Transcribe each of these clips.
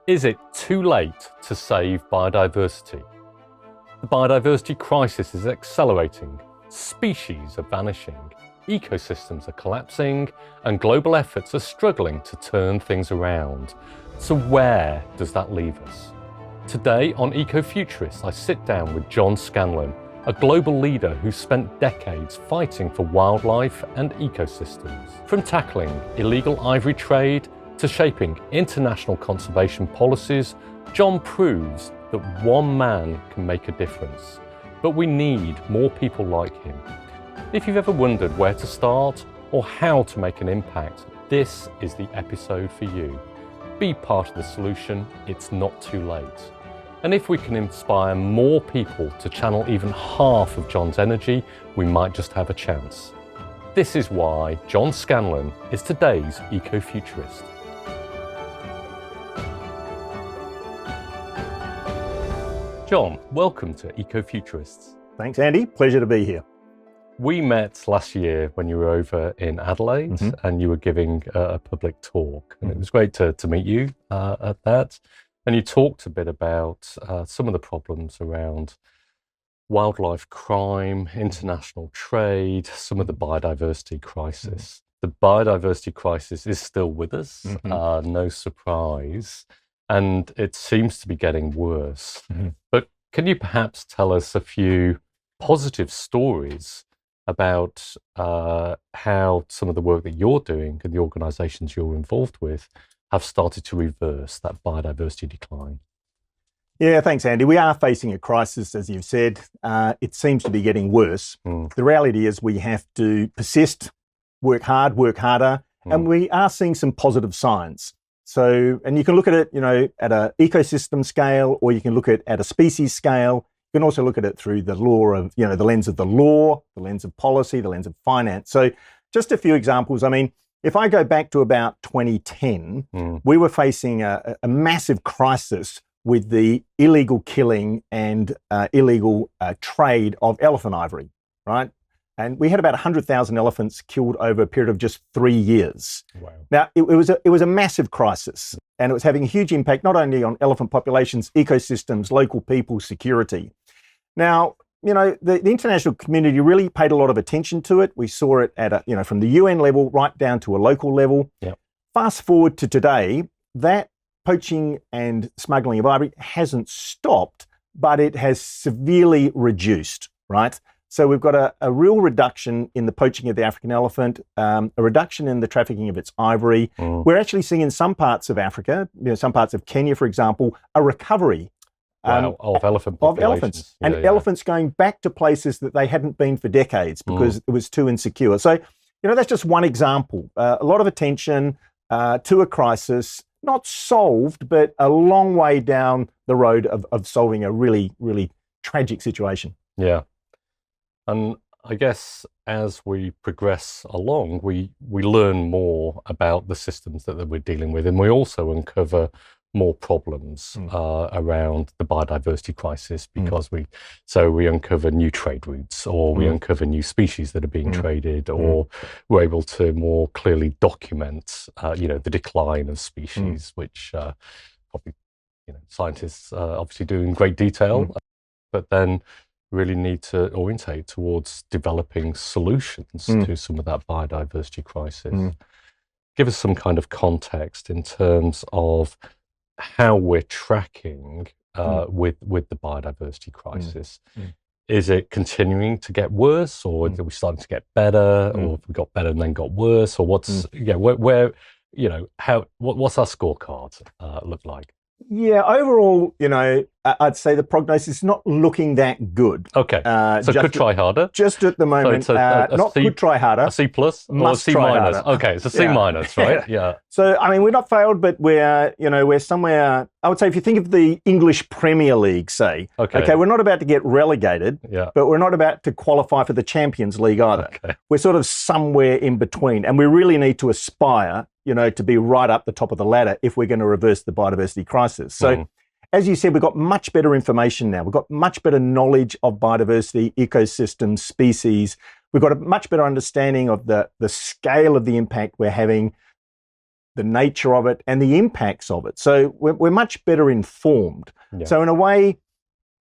Is it too late to save biodiversity? The biodiversity crisis is accelerating, species are vanishing, ecosystems are collapsing, and global efforts are struggling to turn things around. So where does that leave us? Today on Eco Futurists, I sit down with John Scanlon, a global leader who spent decades fighting for wildlife and ecosystems. From tackling illegal ivory trade to shaping international conservation policies, John proves that one man can make a difference. But we need more people like him. If you've ever wondered where to start or how to make an impact, this is the episode for you. Be part of the solution, it's not too late. And if we can inspire more people to channel even half of John's energy, we might just have a chance. This is why John Scanlon is today's eco-futurist. John, welcome to Eco Futurists. Thanks, Andy. Pleasure to be here. We met last year when you were over in Adelaide and you were giving a public talk. And it was great to meet you at that. And you talked a bit about some of the problems around wildlife crime, international trade, some of the biodiversity crisis. The biodiversity crisis is still with us, no surprise. And it seems to be getting worse. But can you perhaps tell us a few positive stories about how some of the work that you're doing and the organisations you're involved with have started to reverse that biodiversity decline? Yeah, thanks, Andy. We are facing a crisis, as you've said. It seems to be getting worse. The reality is we have to persist, work hard, work harder, and we are seeing some positive signs. So, and you can look at it, at an ecosystem scale, or you can look at a species scale. You can also look at it through the law of, the lens of the law, the lens of policy, the lens of finance. So just a few examples. I mean, if I go back to about 2010, we were facing a massive crisis with the illegal killing and illegal trade of elephant ivory, right? And we had about 100,000 elephants killed over a period of just 3 years. Wow. Now, it was a massive crisis, and it was having a huge impact not only on elephant populations, ecosystems, local people, security. Now, the international community really paid a lot of attention to it. We saw it at from the UN level right down to a local level. Yep. Fast forward to today, that poaching and smuggling of ivory hasn't stopped, but it has severely reduced, right? So we've got a real reduction in the poaching of the African elephant, a reduction in the trafficking of its ivory. We're actually seeing in some parts of Africa, some parts of Kenya, for example, a recovery of elephant populations. Of elephants. And elephants going back to places that they hadn't been for decades because it was too insecure. So, that's just one example. A lot of attention to a crisis, not solved, but a long way down the road of solving a really, really tragic situation. Yeah. And I guess as we progress along, we learn more about the systems that we're dealing with, and we also uncover more problems around the biodiversity crisis because we uncover new trade routes, or we uncover new species that are being traded, or we're able to more clearly document, the decline of species, which probably, scientists obviously do in great detail, but then really need to orientate towards developing solutions to some of that biodiversity crisis. Give us some kind of context in terms of how we're tracking with the biodiversity crisis. Is it continuing to get worse, or are we starting to get better, or have we got better and then got worse, or what's what's our scorecard look like? Yeah, overall, I'd say the prognosis is not looking that good. Okay, so could try harder? Just at the moment, could try harder. A C plus or a C minus? Okay, it's a C minus, right? Yeah. So, I mean, we're not failed, but we're somewhere, I would say if you think of the English Premier League, say, okay, we're not about to get relegated, but we're not about to qualify for the Champions League either. Okay. We're sort of somewhere in between, and we really need to aspire to be right up the top of the ladder if we're going to reverse the biodiversity crisis. So, as you said, we've got much better information now. We've got much better knowledge of biodiversity, ecosystems, species. We've got a much better understanding of the scale of the impact we're having. the nature of it, and the impacts of it. So we're much better informed. Yeah. So in a way,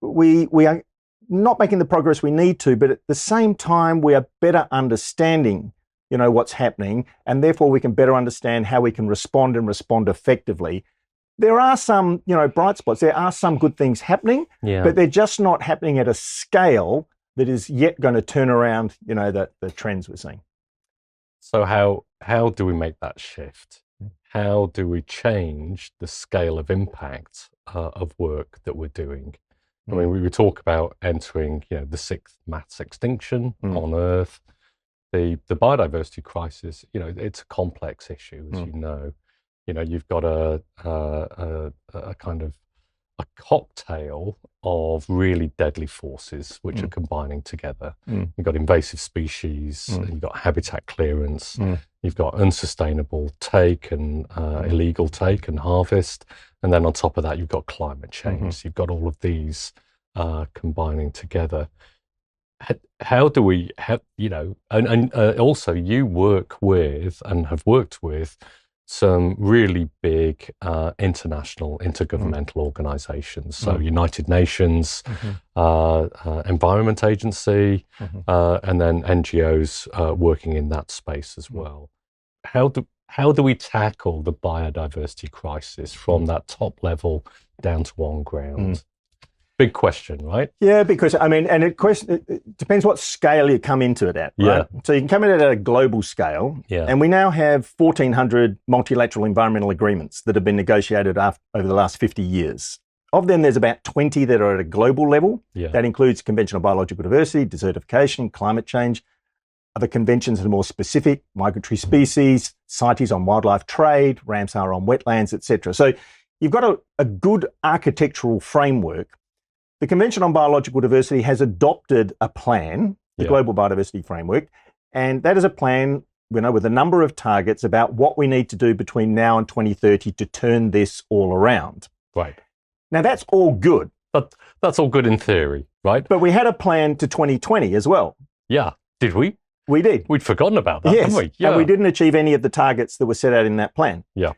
we are not making the progress we need to, but at the same time, we are better understanding, what's happening, and therefore we can better understand how we can respond and respond effectively. There are some, bright spots. There are some good things happening, but they're just not happening at a scale that is yet going to turn around, the trends we're seeing. So how do we make that shift? How do we change the scale of impact of work that we're doing? I mean, we talk about entering, the sixth mass extinction on Earth. The biodiversity crisis, it's a complex issue, as you know. You've got a kind of a cocktail of really deadly forces which are combining together. You've got invasive species, you've got habitat clearance, you've got unsustainable take and illegal take and harvest, and then on top of that you've got climate change. So you've got all of these combining together. How do we have, and also you work with and have worked with some really big international intergovernmental organizations. So United Nations, Environment Agency, and then NGOs working in that space as well. How do we tackle the biodiversity crisis from that top level down to on ground? Big question, right? Yeah, because and it depends what scale you come into it at, right? Yeah. So you can come in at a global scale, and we now have 1,400 multilateral environmental agreements that have been negotiated over the last 50 years. Of them, there's about 20 that are at a global level. Yeah. That includes Convention on Biological Diversity, desertification, climate change, other conventions that are more specific, migratory species, CITES on wildlife trade, Ramsar on wetlands, etc. So you've got a good architectural framework. The Convention on Biological Diversity has adopted a plan, the Global Biodiversity Framework, and that is a plan, with a number of targets about what we need to do between now and 2030 to turn this all around. Right. Now, that's all good. But that's all good in theory, right? But we had a plan to 2020 as well. Yeah. Did we? We did. We'd forgotten about that, hadn't we? Yeah. And we didn't achieve any of the targets that were set out in that plan. Yeah.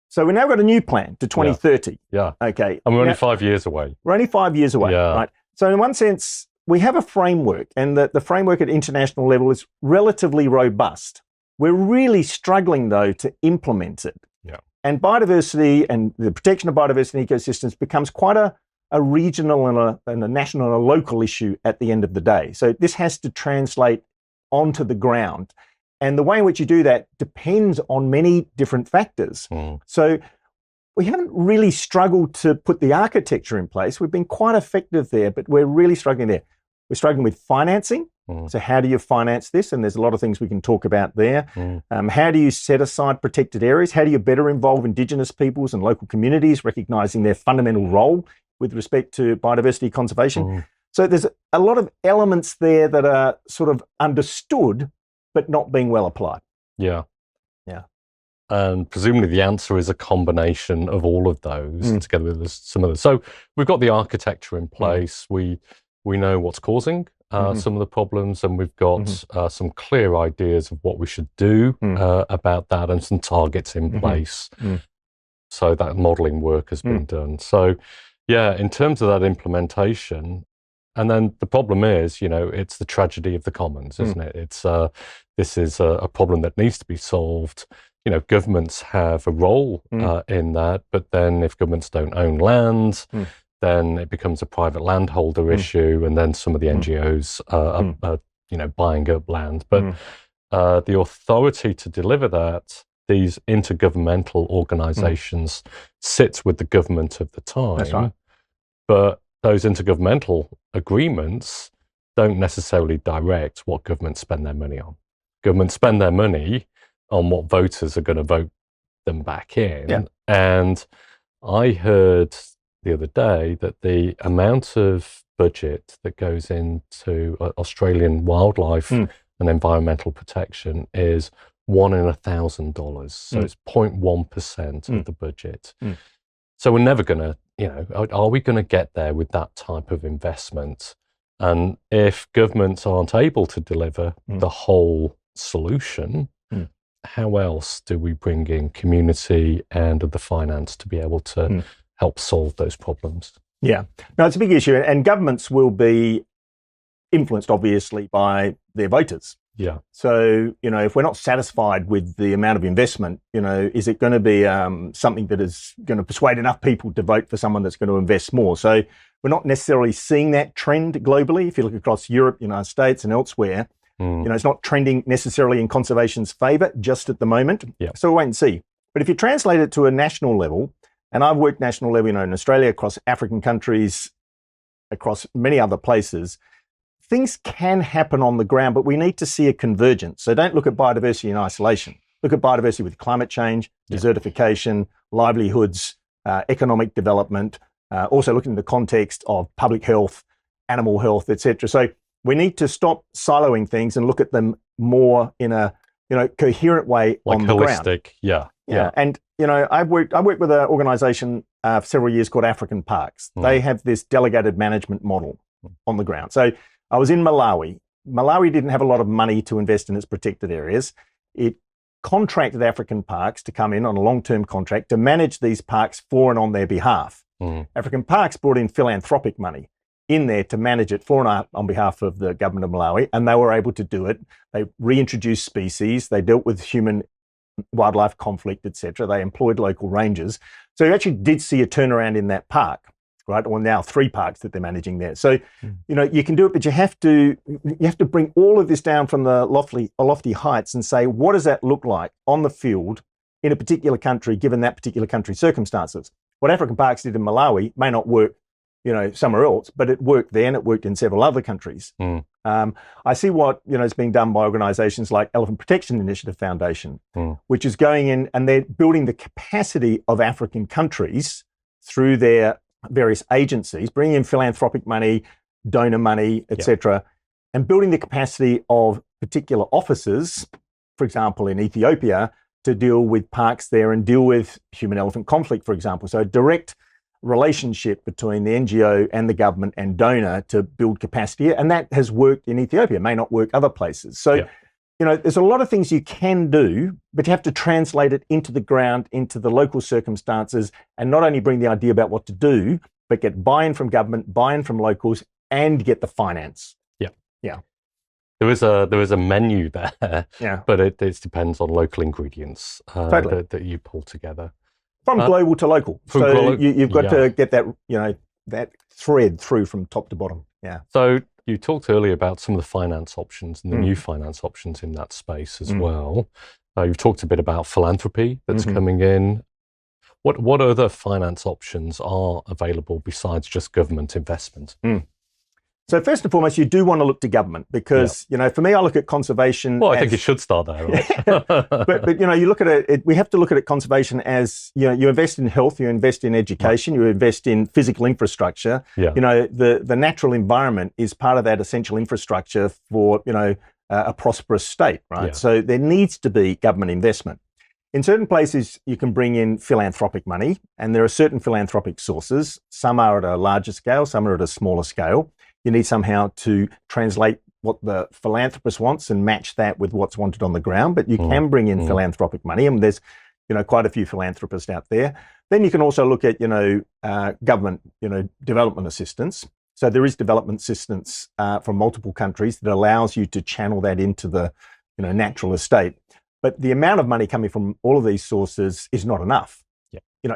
So we've now got a new plan to 2030. Yeah. Okay. And we're only 5 years away. We're only 5 years away, right? So in one sense, we have a framework, and the framework at international level is relatively robust. We're really struggling, though, to implement it. Yeah. And biodiversity and the protection of biodiversity ecosystems becomes quite a regional and a national and a local issue at the end of the day. So this has to translate onto the ground. And the way in which you do that depends on many different factors. So we haven't really struggled to put the architecture in place. We've been quite effective there, but we're really struggling there. We're struggling with financing. So how do you finance this? And there's a lot of things we can talk about there. How do you set aside protected areas? How do you better involve Indigenous peoples and local communities, recognising their fundamental role with respect to biodiversity conservation? So there's a lot of elements there that are sort of understood, but not being well applied. Yeah. And presumably the answer is a combination of all of those together with some of those. So we've got the architecture in place. We know what's causing some of the problems, and we've got some clear ideas of what we should do about that, and some targets in place. So that modelling work has been done. So yeah, in terms of that implementation, and then the problem is, it's the tragedy of the commons, isn't it? It's this is a problem that needs to be solved. Governments have a role in that, but then if governments don't own land, then it becomes a private landholder issue, and then some of the NGOs are, buying up land. But the authority to deliver that, these intergovernmental organisations, sits with the government of the time. That's right. But those intergovernmental agreements don't necessarily direct what governments spend their money on. Governments spend their money on what voters are going to vote them back in. Yeah. And I heard the other day that the amount of budget that goes into Australian wildlife and environmental protection is $1 in $1,000. So it's 0.1% of the budget. So we're never going to, are we going to get there with that type of investment? And if governments aren't able to deliver the whole solution, how else do we bring in community and the finance to be able to help solve those problems? Yeah, no, it's a big issue, and governments will be influenced, obviously, by their voters. Yeah. So, if we're not satisfied with the amount of investment, is it going to be something that is going to persuade enough people to vote for someone that's going to invest more? So we're not necessarily seeing that trend globally. If you look across Europe, United States and elsewhere, it's not trending necessarily in conservation's favour just at the moment. Yeah. So we'll wait and see. But if you translate it to a national level, and I've worked national level, in Australia, across African countries, across many other places, things can happen on the ground, but we need to see a convergence. So don't look at biodiversity in isolation. Look at biodiversity with climate change, desertification, livelihoods, economic development, also looking at the context of public health, animal health, etc. So we need to stop siloing things and look at them more in a coherent way on the ground. Like holistic, yeah. And I worked with an organisation for several years called African Parks. They have this delegated management model on the ground. So I was in Malawi. Malawi didn't have a lot of money to invest in its protected areas. It contracted African Parks to come in on a long-term contract to manage these parks for and on their behalf. African Parks brought in philanthropic money in there to manage it for and on behalf of the government of Malawi, and they were able to do it. They reintroduced species. They dealt with human-wildlife conflict, etc. They employed local rangers. So you actually did see a turnaround in that park. Right, or now 3 parks that they're managing there. So, you can do it, but you have to bring all of this down from the lofty heights and say, what does that look like on the field in a particular country, given that particular country's circumstances? What African Parks did in Malawi may not work, somewhere else, but it worked there and it worked in several other countries. I see what, is being done by organisations like Elephant Protection Initiative Foundation, which is going in and they're building the capacity of African countries through their various agencies, bringing in philanthropic money, donor money, etc., and building the capacity of particular officers, for example, in Ethiopia, to deal with parks there and deal with human-elephant conflict, for example. So a direct relationship between the NGO and the government and donor to build capacity, and that has worked in Ethiopia, may not work other places. So, there's a lot of things you can do, but you have to translate it into the ground, into the local circumstances, and not only bring the idea about what to do, but get buy-in from government, buy-in from locals, and get the finance. Yeah. There is a menu there, but it depends on local ingredients Totally. that you pull together. From global to local. So you've got to get that, that thread through from top to bottom. Yeah. So you talked earlier about some of the finance options and the new finance options in that space as well. You've talked a bit about philanthropy that's coming in. What other finance options are available besides just government investment? So first and foremost, you do want to look to government because, for me, I look at conservation. Well, I think you should start there, right? but you look at it, we have to look at conservation as, you invest in health, you invest in education, you invest in physical infrastructure. The natural environment is part of that essential infrastructure for, a prosperous state, right? So there needs to be government investment. In certain places, you can bring in philanthropic money, and there are certain philanthropic sources. Some are at a larger scale, some are at a smaller scale. You need somehow to translate what the philanthropist wants and match that with what's wanted on the ground. But you can bring in philanthropic money, and there's, quite a few philanthropists out there. Then you can also look at, government, development assistance. So there is development assistance from multiple countries that allows you to channel that into the, natural estate. But the amount of money coming from all of these sources is not enough.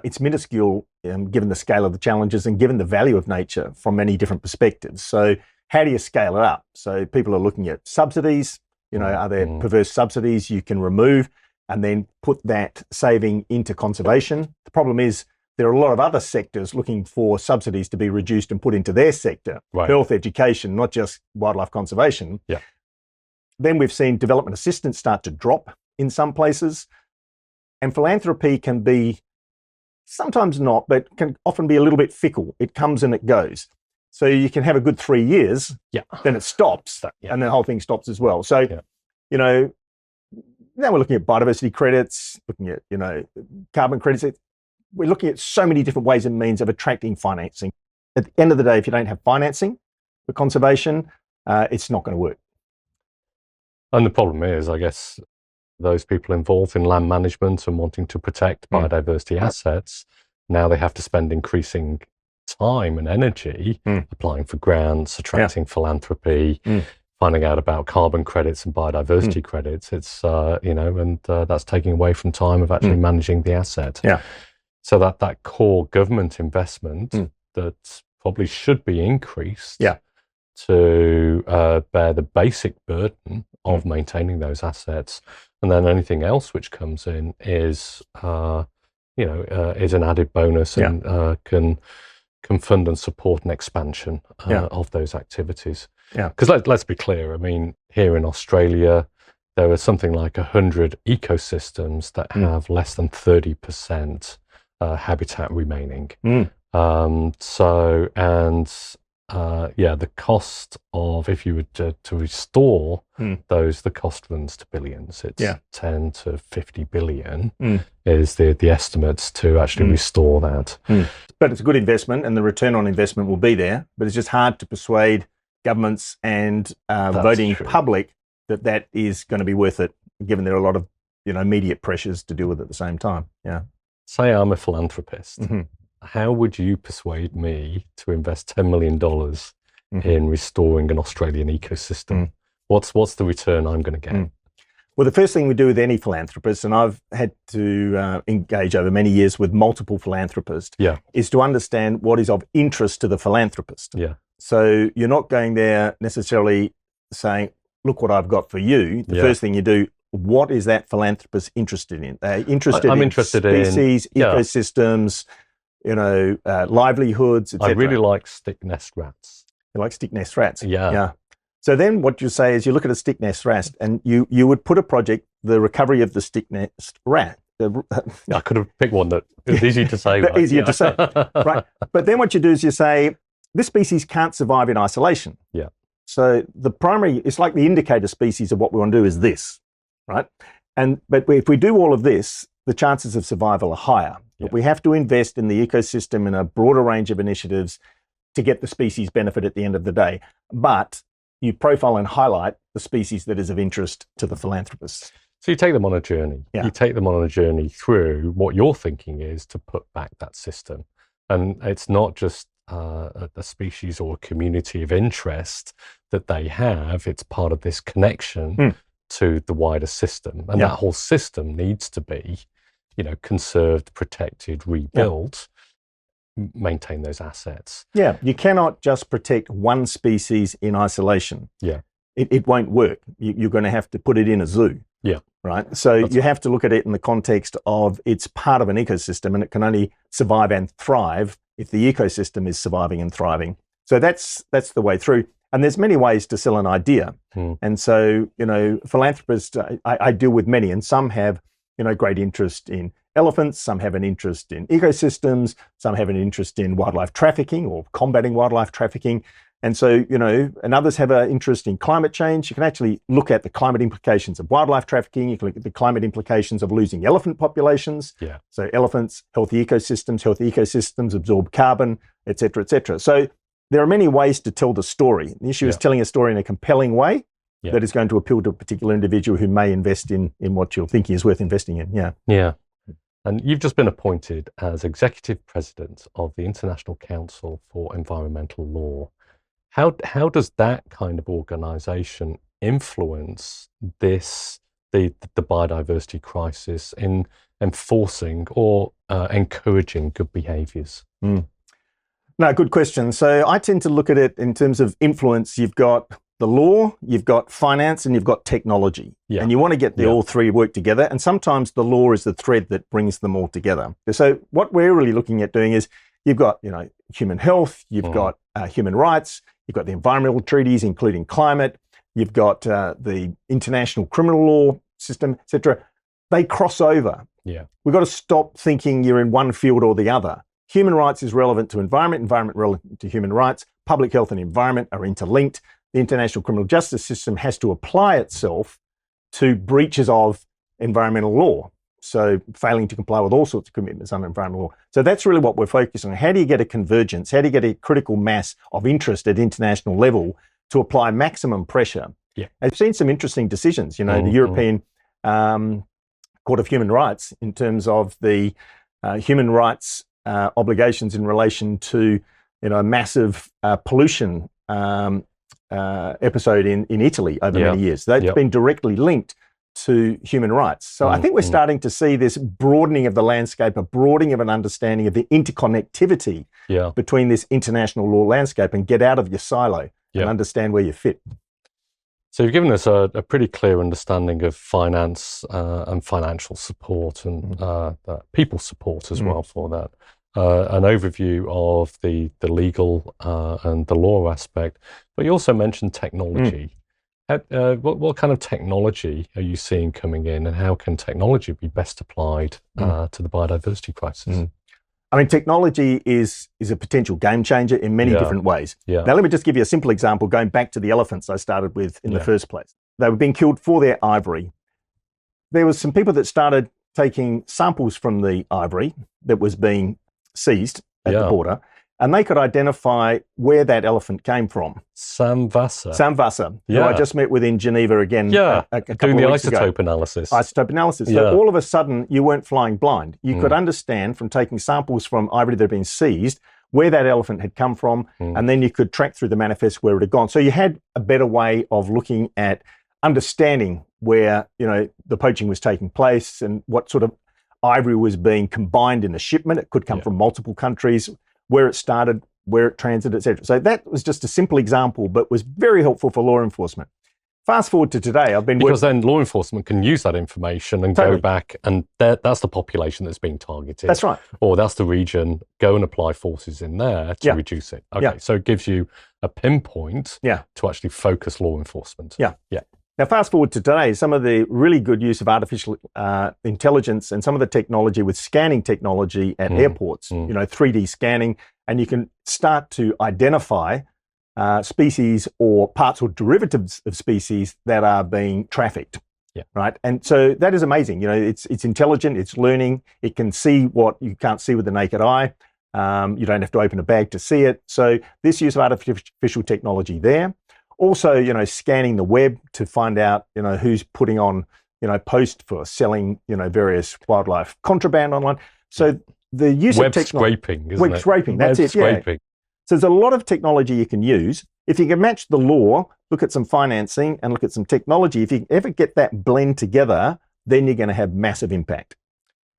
It's minuscule given the scale of the challenges and given the value of nature from many different perspectives. So how do you scale it up? So people are looking at subsidies, are there perverse subsidies you can remove and then put that saving into conservation? The problem is there are a lot of other sectors looking for subsidies to be reduced and put into their sector. Health, education, not just wildlife conservation. Then we've seen development assistance start to drop in some places. And philanthropy can be sometimes not, but can often be a little bit fickle. It comes and it goes. So you can have a good 3 years, then it stops, and the whole thing stops as well. So, now we're looking at biodiversity credits, looking at, carbon credits. We're looking at so many different ways and means of attracting financing. At the end of the day, if you don't have financing for conservation, it's not going to work. And the problem is, I guess, those people involved in land management and wanting to protect biodiversity assets, now they have to spend increasing time and energy applying for grants, attracting philanthropy, finding out about carbon credits and biodiversity credits. It's, and that's taking away from time of actually managing the asset. Yeah. So that core government investment that probably should be increased to bear the basic burden of maintaining those assets. And then anything else which comes in is, is an added bonus and can fund and support an expansion of those activities. Yeah. Because let's be clear, I mean, here in Australia, there are something like 100 ecosystems that have less than 30% habitat remaining. The cost of, if you were to restore those, the cost runs to billions. It's 10 to 50 billion is the estimates to actually restore that. But it's a good investment and the return on investment will be there, but it's just hard to persuade governments and voting public that is going to be worth it, given there are a lot of immediate pressures to deal with at the same time. Yeah. Say I'm a philanthropist. How would you persuade me to invest $10 million in restoring an Australian ecosystem? What's the return I'm going to get? Well, the first thing we do with any philanthropist, and I've had to engage over many years with multiple philanthropists, is to understand what is of interest to the philanthropist. Yeah. So you're not going there necessarily saying, look what I've got for you. The first thing you do, what is that philanthropist interested in? They're interested in species, ecosystems, livelihoods, etc. I really like stick nest rats. You like stick nest rats? Yeah. So then what you say is you look at a stick nest rat and you would put a project, the recovery of the stick nest rat. I could have picked one that was easy to say. Right? Easier to say, right? But then what you do is you say, this species can't survive in isolation. Yeah. So the primary, it's like the indicator species of what we want to do is this, right? But if we do all of this, the chances of survival are higher. But we have to invest in the ecosystem in a broader range of initiatives to get the species benefit at the end of the day. But you profile and highlight the species that is of interest to the philanthropists. So you take them on a journey. You take them on a journey through what your thinking is to put back that system. And it's not just a species or a community of interest that they have. It's part of this connection to the wider system. And that whole system needs to be conserved, protected, rebuilt, maintain those assets. Yeah, you cannot just protect one species in isolation. Yeah. It won't work. You're going to have to put it in a zoo. Yeah. Right? So you have to look at it in the context of it's part of an ecosystem and it can only survive and thrive if the ecosystem is surviving and thriving. So that's the way through. And there's many ways to sell an idea. And so, philanthropists, I deal with many, and some have great interest in elephants, some have an interest in ecosystems, some have an interest in wildlife trafficking or combating wildlife trafficking. And so, and others have an interest in climate change. You can actually look at the climate implications of wildlife trafficking. You can look at the climate implications of losing elephant populations. Yeah. So elephants, healthy ecosystems absorb carbon, et cetera, et cetera. So there are many ways to tell the story. The issue is telling a story in a compelling way that is going to appeal to a particular individual who may invest in what you're thinking is worth investing in. Yeah. Yeah. And you've just been appointed as Executive President of the International Council for Environmental Law. How does that kind of organisation influence the biodiversity crisis in enforcing or encouraging good behaviours? No, good question. So I tend to look at it in terms of influence. You've got the law, you've got finance, and you've got technology. Yeah. And you want to get all three work together. And sometimes the law is the thread that brings them all together. So what we're really looking at doing is you've got, human health, you've got human rights, you've got the environmental treaties, including climate, you've got the international criminal law system, etc. They cross over. Yeah. We've got to stop thinking you're in one field or the other. Human rights is relevant to environment, environment relevant to human rights, public health and environment are interlinked. The international criminal justice system has to apply itself to breaches of environmental law. So failing to comply with all sorts of commitments under environmental law. So that's really what we're focusing on. How do you get a convergence? How do you get a critical mass of interest at international level to apply maximum pressure? Yeah. I've seen some interesting decisions. The European Court of Human Rights in terms of the human rights obligations in relation to a massive pollution episode in Italy over many years. That's been directly linked to human rights. So I think we're starting to see this broadening of the landscape, a broadening of an understanding of the interconnectivity between this international law landscape, and get out of your silo and understand where you fit. So you've given us a pretty clear understanding of finance and financial support and people support as well for that. An overview of the legal and the law aspect, but you also mentioned technology. What kind of technology are you seeing coming in, and how can technology be best applied to the biodiversity crisis? I mean, technology is a potential game changer in many different ways. Now, let me just give you a simple example, going back to the elephants I started with in the first place. They were being killed for their ivory. There was some people that started taking samples from the ivory that was being seized at the border, and they could identify where that elephant came from. Sam Vassar, who I just met with in Geneva again a couple doing the of weeks isotope ago. analysis. Isotope analysis. So all of a sudden, you weren't flying blind. You could understand from taking samples from ivory that had been seized where that elephant had come from, and then you could track through the manifest where it had gone. So you had a better way of looking at understanding where the poaching was taking place and what sort of ivory was being combined in the shipment. It could come from multiple countries, where it started, where it transited, etc. So that was just a simple example, but was very helpful for law enforcement. Fast forward to today, I've been because then law enforcement can use that information and go back, and that's the population that's being targeted. That's right. Or that's the region. Go and apply forces in there to reduce it. Okay, so it gives you a pinpoint to actually focus law enforcement. Yeah. Now, fast forward to today, some of the really good use of artificial intelligence and some of the technology with scanning technology at airports, 3D scanning, and you can start to identify species or parts or derivatives of species that are being trafficked. Right. And so that is amazing. It's intelligent, it's learning, it can see what you can't see with the naked eye. You don't have to open a bag to see it. So this use of artificial technology there. Also, scanning the web to find out, who's putting on, post for selling, various wildlife contraband online. So the use of technology. Web scraping, that's it. Scraping. So there's a lot of technology you can use. If you can match the law, look at some financing and look at some technology. If you ever get that blend together, then you're going to have massive impact.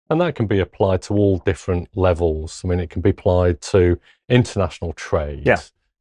And that can be applied to all different levels. I mean, it can be applied to international trade.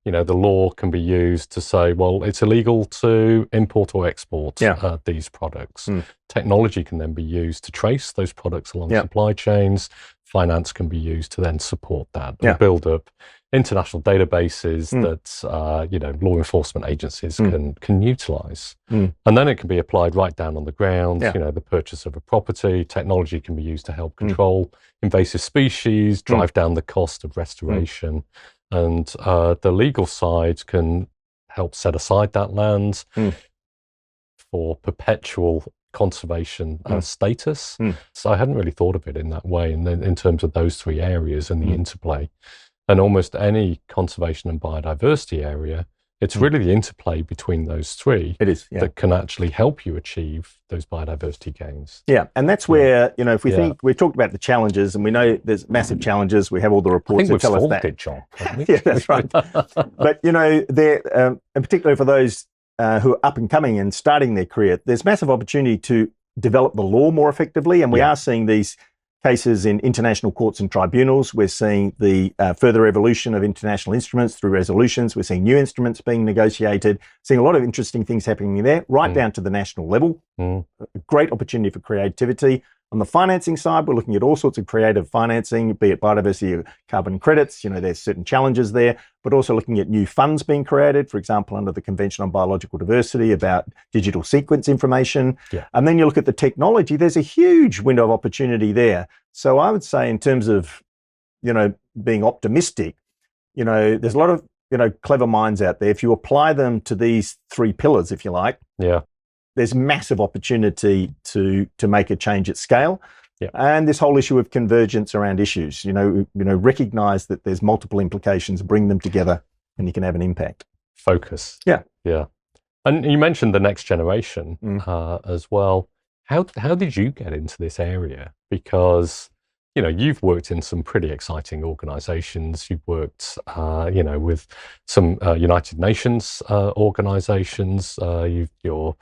The law can be used to say, well, it's illegal to import or export these products. Technology can then be used to trace those products along supply chains. Finance can be used to then support that and build up international databases that law enforcement agencies can utilize. And then it can be applied right down on the ground. The purchase of a property. Technology can be used to help control invasive species, drive down the cost of restoration. And the legal side can help set aside that land for perpetual conservation status. So I hadn't really thought of it in that way, and then in terms of those three areas and the interplay. And almost any conservation and biodiversity area, it's really the interplay between those three that can actually help you achieve those biodiversity gains. Yeah, and that's where, if we think, we've talked about the challenges, and we know there's massive challenges. We have all the reports that tell us that. It, John. Yeah, that's right. But, there, and particularly for those who are up and coming and starting their career, there's massive opportunity to develop the law more effectively, and we are seeing these cases in international courts and tribunals. We're seeing the further evolution of international instruments through resolutions. We're seeing new instruments being negotiated, seeing a lot of interesting things happening there, right down to the national level. A great opportunity for creativity. On the financing side, we're looking at all sorts of creative financing, be it biodiversity or carbon credits. There's certain challenges there, but also looking at new funds being created, for example, under the Convention on Biological Diversity about digital sequence information. And then you look at the technology, there's a huge window of opportunity there. So I would say in terms of, being optimistic, there's a lot of, clever minds out there. If you apply them to these three pillars, if you like, there's massive opportunity to make a change at scale. And this whole issue of convergence around issues, recognize that there's multiple implications, bring them together, and you can have an impact. Focus. Yeah. And you mentioned the next generation as well. How did you get into this area? Because, you know, you've worked in some pretty exciting organizations. You've worked, you know, with some United Nations organizations. You're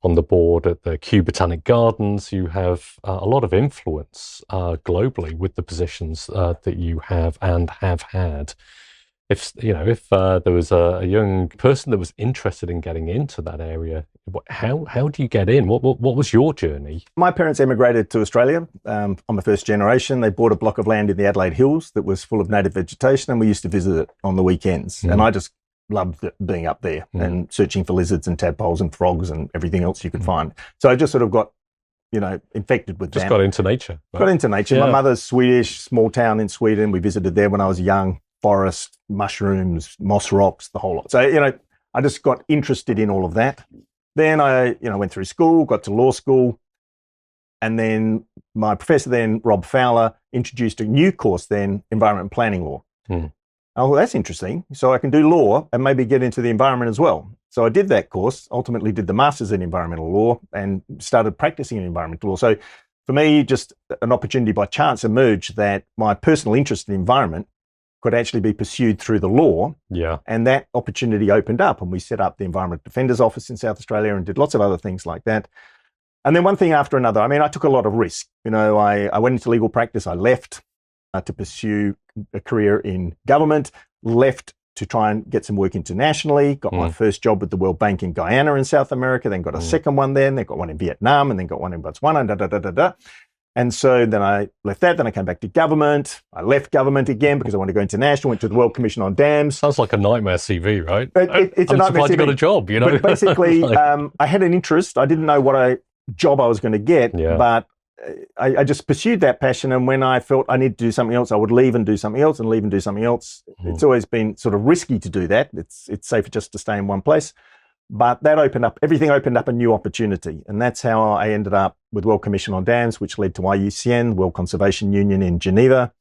on the board at the Kew Botanic Gardens. You have a lot of influence globally with the positions that you have and have had. If there was a young person that was interested in getting into that area, how do you get in? What was your journey? My parents emigrated to Australia. I'm a first generation. They bought a block of land in the Adelaide Hills that was full of native vegetation, and we used to visit it on the weekends. And I just loved being up there and searching for lizards and tadpoles and frogs and everything else you could find. So I just sort of got, you know, infected with that. Just got into nature. Right? Got into nature. Yeah. My mother's Swedish, small town in Sweden. We visited there when I was young. Forest, mushrooms, moss rocks, the whole lot. So, you know, I just got interested in all of that. Then I, you know, went through school, got to law school, and then my professor then, Rob Fowler, introduced a new course then, environment and planning law. Oh, well, that's interesting. So I can do law and maybe get into the environment as well. So I did that course, ultimately did the Masters in Environmental Law and started practicing in environmental law. So for me, just an opportunity by chance emerged that my personal interest in the environment could actually be pursued through the law. Yeah. And that opportunity opened up, and we set up the Environment Defenders Office in South Australia and did lots of other things like that. And then one thing after another. I mean, I took a lot of risk. You know, I went into legal practice. I left to pursue a career in government, left to try and get some work internationally, got my first job with the World Bank in Guyana in South America, then got a second one there, and then got one in Vietnam, and then got one in Botswana, and And so then I left that, then I came back to government. I left government again because I wanted to go international, went to the World Commission on Dams. Sounds like a nightmare CV, right? It's I'm a nightmare surprised CV. you got a job, you know? But basically, I had an interest. I didn't know what job I was going to get, but I just pursued that passion. And when I felt I needed to do something else, I would leave and do something else and leave and do something else. It's always been sort of risky to do that. It's safer just to stay in one place. But that everything opened up a new opportunity. And that's how I ended up with World Commission on Dams, which led to IUCN, World Conservation Union in Geneva.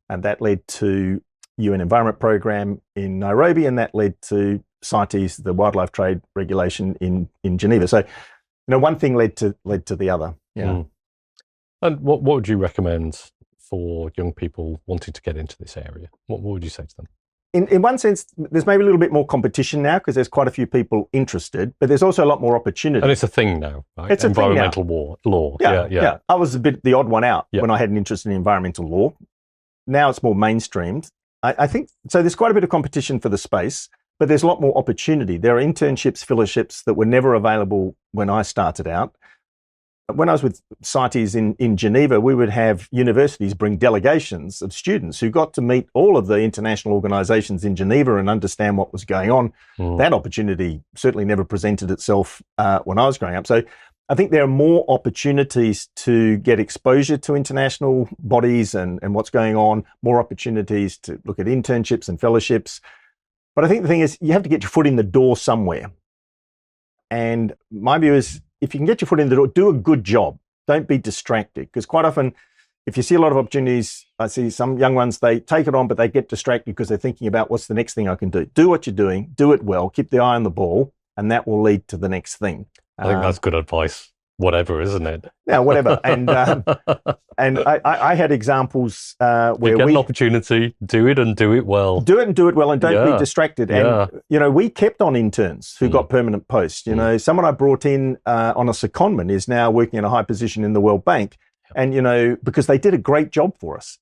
And that led to UN Environment Program in Nairobi. And that led to CITES, the Wildlife Trade Regulation in Geneva. So, you know, one thing led to the other. Yeah. And what would you recommend for young people wanting to get into this area? What would you say to them? In one sense, there's maybe a little bit more competition now because there's quite a few people interested, but there's also a lot more opportunity. And it's a thing now, right? It's environmental law. Yeah. I was a bit the odd one out when I had an interest in environmental law. Now it's more mainstreamed. I think, so there's quite a bit of competition for the space, but there's a lot more opportunity. There are internships, fellowships that were never available when I started out. When I was with CITES in Geneva, we would have universities bring delegations of students who got to meet all of the international organizations in Geneva and understand what was going on. That opportunity certainly never presented itself when I was growing up. So I think there are more opportunities to get exposure to international bodies and what's going on, more opportunities to look at internships and fellowships. But I think the thing is, you have to get your foot in the door somewhere. And my view is, if you can get your foot in the door, do a good job. Don't be distracted. Because quite often, if you see a lot of opportunities, I see some young ones, they take it on, but they get distracted because they're thinking about what's the next thing I can do. Do what you're doing, do it well, keep the eye on the ball, and that will lead to the next thing. I think that's good advice, whatever, isn't it? Yeah, whatever. And I had examples where you get an opportunity, do it and do it well. Do it and do it well, and don't be distracted. And, you know, we kept on interns who got permanent posts. You know, someone I brought in on a secondment is now working in a high position in the World Bank. And, you know, because they did a great job for us.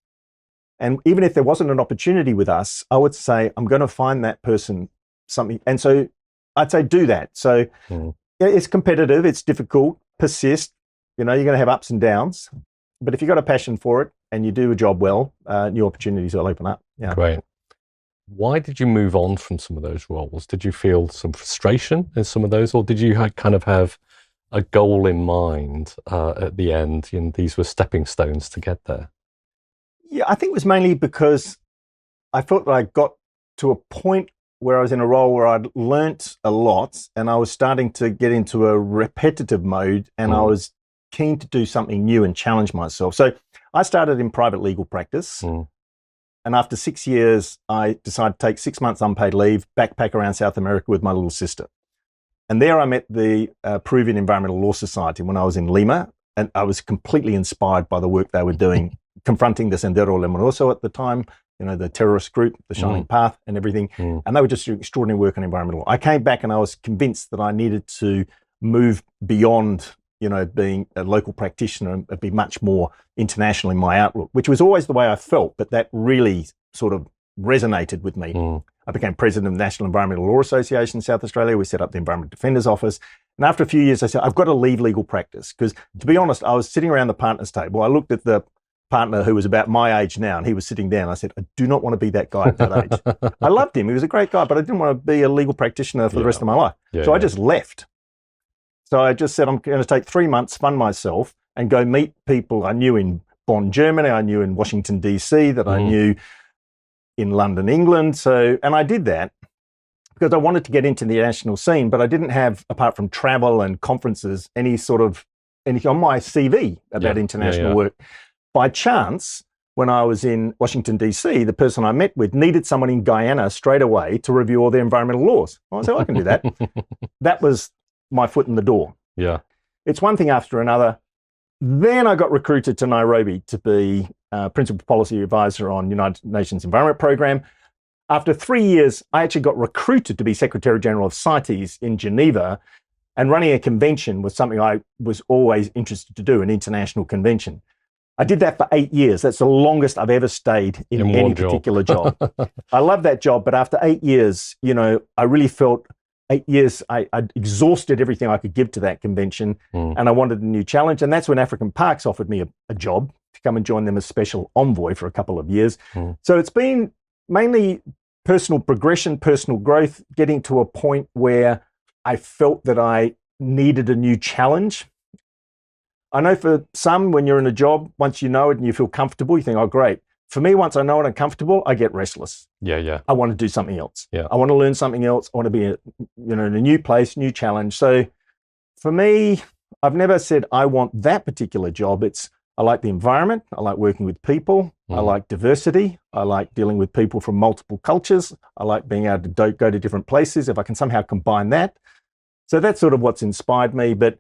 And even if there wasn't an opportunity with us, I would say, I'm going to find that person something. And so I'd say do that. So it's competitive, it's difficult, persist. You know, you're going to have ups and downs. But if you've got a passion for it and you do a job well, new opportunities will open up. Yeah. Great. Why did you move on from some of those roles? Did you feel some frustration in some of those, or did you kind of have a goal in mind at the end, and these were stepping stones to get there? Yeah, I think it was mainly because I felt that I got to a point where I was in a role where I'd learnt a lot and I was starting to get into a repetitive mode, and I was keen to do something new and challenge myself. So I started in private legal practice. And after 6 years, I decided to take 6 months unpaid leave, backpack around South America with my little sister. And there I met the Peruvian Environmental Law Society when I was in Lima. and I was completely inspired by the work they were doing, confronting the Sendero Luminoso at the time, the terrorist group, the Shining Path and everything. And they were just doing extraordinary work on environmental law. I came back and I was convinced that I needed to move beyond, being a local practitioner and be much more international in my outlook, which was always the way I felt, but that really sort of resonated with me. I became president of the National Environmental Law Association in South Australia. We set up the Environment Defenders Office. And after a few years, I said, I've got to leave legal practice because, to be honest, I was sitting around the partners table. I looked at the partner who was about my age now, and he was sitting down. I said, I do not want to be that guy at that age. I loved him. He was a great guy, but I didn't want to be a legal practitioner for the rest of my life. So I just left. So I just said, I'm going to take 3 months, fund myself, and go meet people I knew in Bonn, Germany. I knew in Washington, D.C., that I knew in London, England. And I did that because I wanted to get into the national scene, but I didn't have, apart from travel and conferences, anything on my CV about international work. By chance, when I was in Washington, D.C., the person I met with needed someone in Guyana straight away to review all their environmental laws. I said, I can do that. That was my foot in the door. Yeah. It's one thing after another. Then I got recruited to Nairobi to be Principal Policy Advisor on United Nations Environment Programme. After 3 years, I actually got recruited to be Secretary General of CITES in Geneva, and running a convention was something I was always interested to do, an international convention. I did that for 8 years. That's the longest I've ever stayed in any particular job. I love that job, but after 8 years, I really felt 8 years, I'd exhausted everything I could give to that convention, and I wanted a new challenge. And that's when African Parks offered me a job to come and join them as special envoy for a couple of years. So it's been mainly personal progression, personal growth, getting to a point where I felt that I needed a new challenge. I know for some, when you're in a job, once you know it and you feel comfortable, you think, oh, great. For me, once I know it and I'm comfortable, I get restless. I want to do something else. I want to learn something else. I want to be in a new place, new challenge. So for me, I've never said I want that particular job. I like the environment. I like working with people. I like diversity. I like dealing with people from multiple cultures. I like being able to go to different places if I can somehow combine that. So that's sort of what's inspired me. But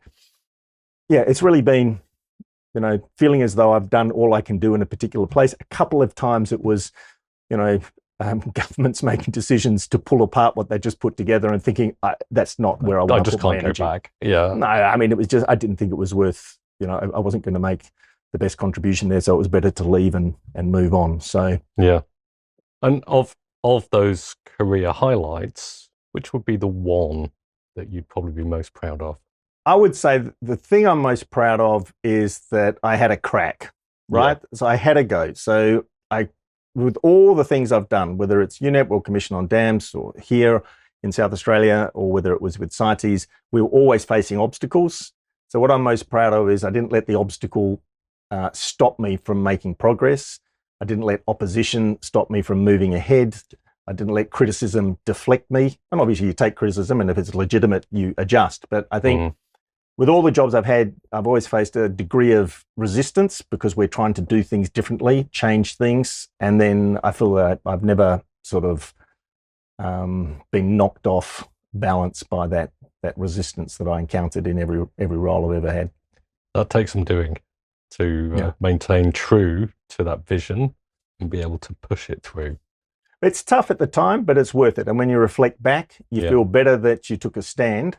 yeah, it's really been, feeling as though I've done all I can do in a particular place. A couple of times it was, governments making decisions to pull apart what they just put together and thinking, that's not where I want to put my energy. I just can't go back. No, I mean, it was just, I didn't think it was worth, I wasn't going to make the best contribution there. So it was better to leave and move on. So. Yeah. And of those career highlights, which would be the one that you'd probably be most proud of? I would say the thing I'm most proud of is that I had a crack, right? So I had a go. So with all the things I've done, whether it's UNEP, World Commission on Dams, or here in South Australia, or whether it was with CITES, we were always facing obstacles. So what I'm most proud of is I didn't let the obstacle stop me from making progress. I didn't let opposition stop me from moving ahead. I didn't let criticism deflect me. And obviously you take criticism, and if it's legitimate, you adjust. But I think with all the jobs I've had, I've always faced a degree of resistance because we're trying to do things differently, change things. And then I feel that I've never sort of been knocked off balance by that resistance that I encountered in every role I've ever had. That takes some doing to maintain true to that vision and be able to push it through. It's tough at the time, but it's worth it. And when you reflect back, you feel better that you took a stand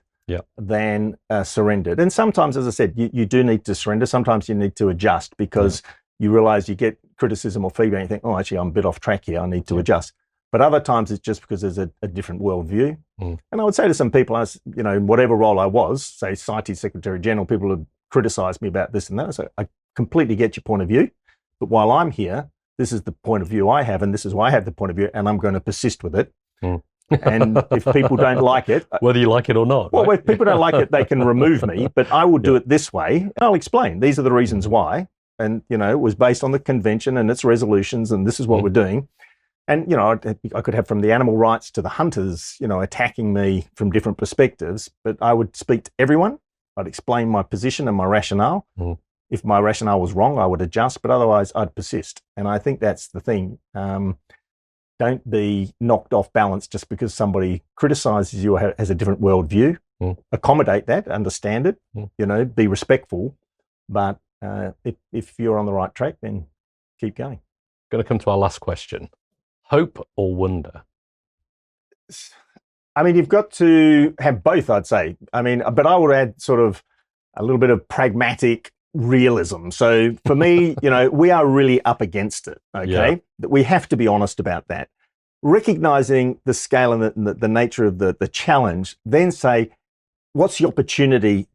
than surrendered. And sometimes, as I said, you do need to surrender. Sometimes you need to adjust because you realize you get criticism or feedback and you think, oh, actually, I'm a bit off track here. I need to adjust. But other times it's just because there's a different worldview. And I would say to some people, whatever role I was, say CITES Secretary General, people would criticize me about this and that. So I completely get your point of view. But while I'm here, this is the point of view I have, and this is why I have the point of view, and I'm going to persist with it. And if people don't like it... Whether you like it or not. Well, if people don't like it, they can remove me, but I will do it this way. And I'll explain. These are the reasons why. And, it was based on the convention and its resolutions, and this is what we're doing. And, I could have from the animal rights to the hunters, attacking me from different perspectives, but I would speak to everyone. I'd explain my position and my rationale. If my rationale was wrong, I would adjust, but otherwise I'd persist. And I think that's the thing. Don't be knocked off balance just because somebody criticizes you or has a different worldview. Accommodate that, understand it, be respectful, But if you're on the right track, then keep going. Going to come to our last question. Hope or wonder? I mean, you've got to have both, I'd say. I mean, but I would add sort of a little bit of pragmatic realism. So for me, we are really up against it, okay? Yeah. We have to be honest about that. Recognizing the scale and the nature of the challenge, then say, what's the opportunity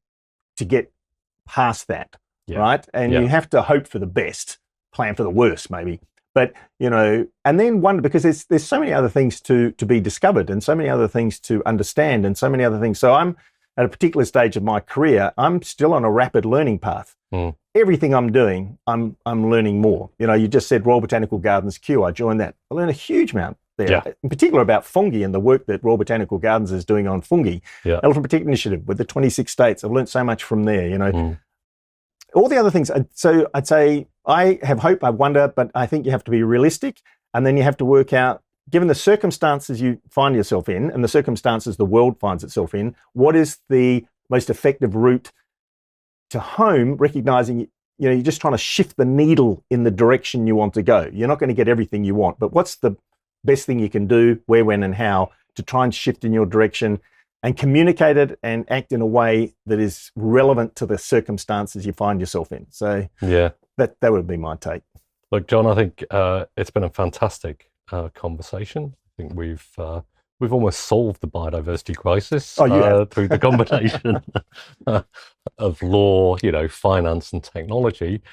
to get past that, right? And you have to hope for the best, plan for the worst, maybe. But, and then wonder, because there's so many other things to be discovered and so many other things to understand and so many other things. So I'm at a particular stage of my career, I'm still on a rapid learning path. Everything I'm doing, I'm learning more. You just said Royal Botanical Gardens Kew. I joined that. I learned a huge amount there, in particular about fungi and the work that Royal Botanical Gardens is doing on fungi. Elephant Protected Initiative with the 26 states. I've learned so much from there, All the other things. So I'd say I have hope, I wonder, but I think you have to be realistic, and then you have to work out, given the circumstances you find yourself in and the circumstances the world finds itself in, what is the most effective route to home, recognizing, you're just trying to shift the needle in the direction you want to go. You're not going to get everything you want, but what's the best thing you can do, where, when, and how to try and shift in your direction and communicate it and act in a way that is relevant to the circumstances you find yourself in. So that would be my take. Look, John, I think it's been a fantastic conversation. I think we've almost solved the biodiversity crisis through the combination of law, finance and technology.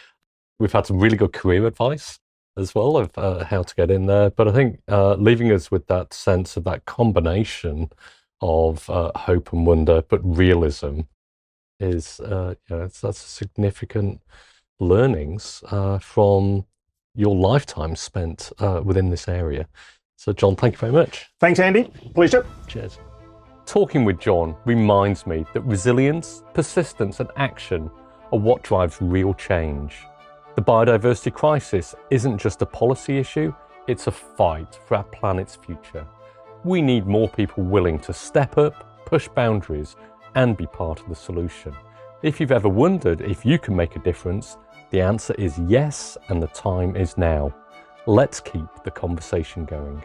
We've had some really good career advice as well of how to get in there. But I think leaving us with that sense of that combination of hope and wonder, but realism is, that's significant learnings from your lifetime spent within this area. So, John, thank you very much. Thanks, Andy. Pleasure. Cheers. Talking with John reminds me that resilience, persistence, and action are what drives real change. The biodiversity crisis isn't just a policy issue, it's a fight for our planet's future. We need more people willing to step up, push boundaries, and be part of the solution. If you've ever wondered if you can make a difference, the answer is yes, and the time is now. Let's keep the conversation going.